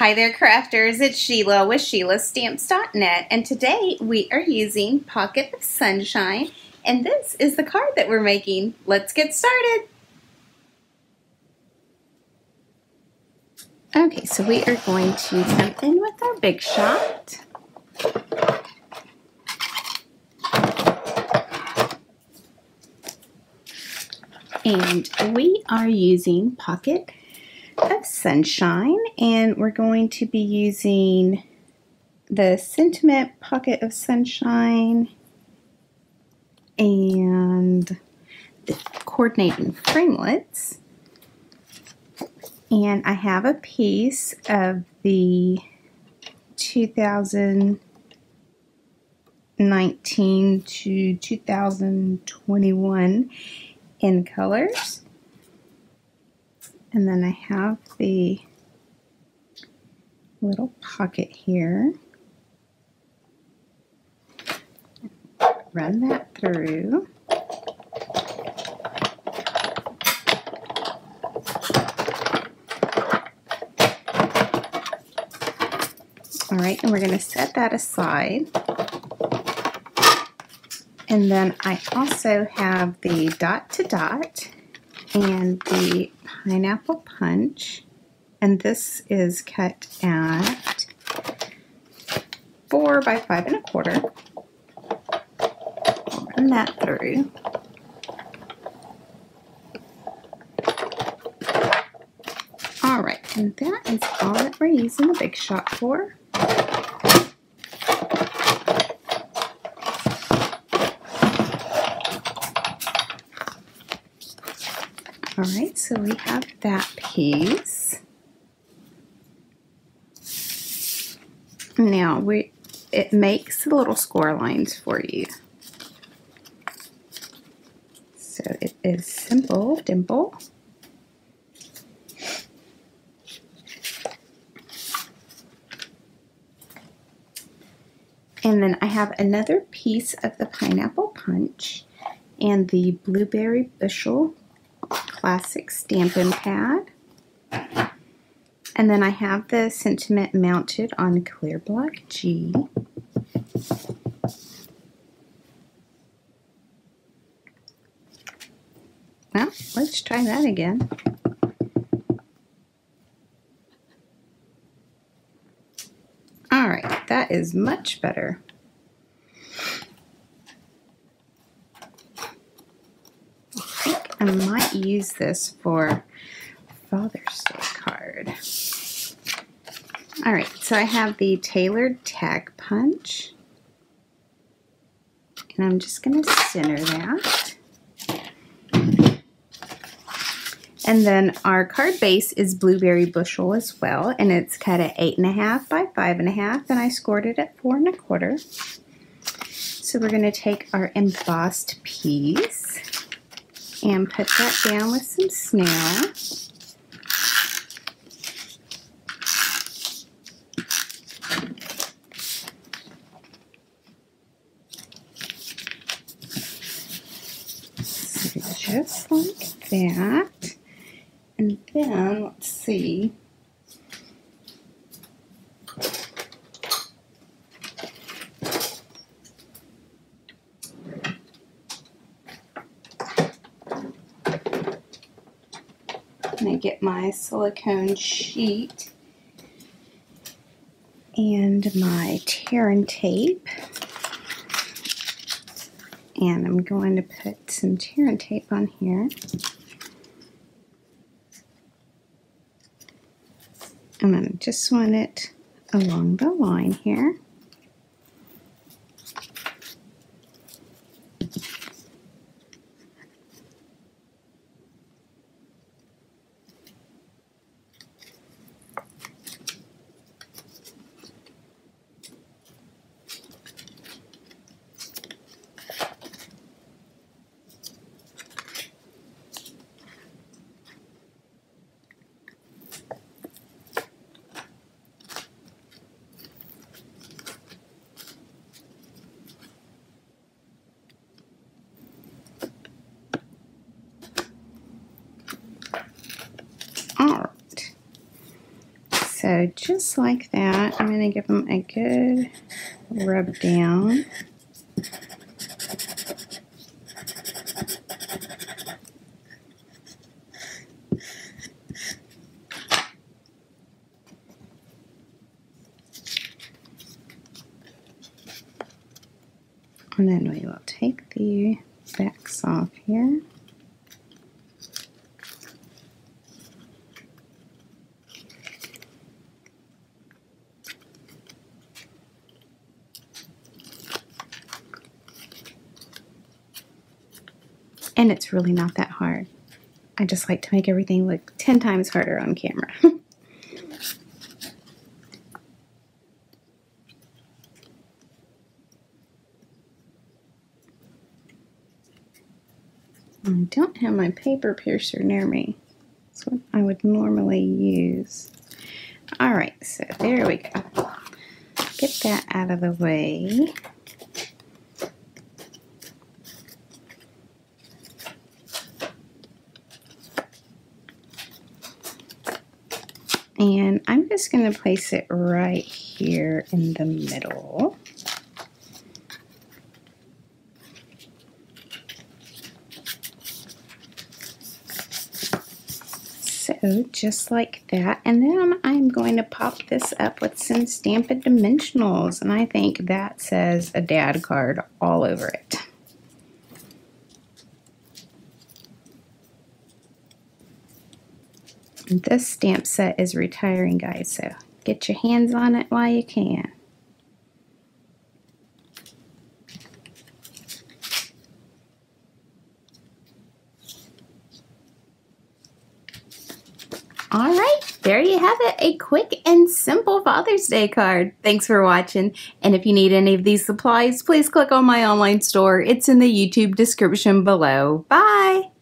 Hi there crafters, it's Sheila with SheilaStamps.net, and today we are using Pocket of Sunshine, and this is the card that we're making. Let's get started. Okay, so we are going to jump in with our Big Shot. And we are using Pocket of Sunshine, and we're going to be using the Sentiment Pocket of Sunshine and the Coordinating Framelits. And I have a piece of the 2019 to 2021 in colors. And then I have the little pocket here. Run that through. All right, and we're going to set that aside. And then I also have the dot to dot and the pineapple punch, and this is cut at 4 by 5 1/4. I'll run that through. All right, and that is all that we're using the Big Shot for. All right, so we have that piece. Now it makes the little score lines for you. So it is Simple Dimple. And then I have another piece of the pineapple punch and the blueberry bushel classic stampin' pad, and then I have the sentiment mounted on clear block G. Well, let's try that again. All right, that is much better. I might use this for Father's Day card. All right, so I have the tailored tag punch, and I'm just going to center that. And then our card base is blueberry bushel as well, and it's cut at 8 1/2 by 5 1/2, and I scored it at 4 1/4. So we're going to take our embossed piece and put that down with some SNAIL. So just like that. And then, let's see. I'm going to get my silicone sheet and my tear and tape, and I'm going to put some tear and tape on here, and I just want it along the line here. So just like that, I'm going to give them a good rub down. And then we will take the backs off here. And it's really not that hard. I just like to make everything look 10 times harder on camera. I don't have my paper piercer near me. That's what I would normally use. Alright, so there we go. Get that out of the way. And I'm just going to place it right here in the middle. So just like that. And then I'm going to pop this up with some Stampin' Dimensionals. And I think that says a dad card all over it. This stamp set is retiring, guys, so get your hands on it while you can. All right, there you have it, a quick and simple Father's Day card. Thanks for watching, and if you need any of these supplies, please click on my online store. It's in the YouTube description below. Bye!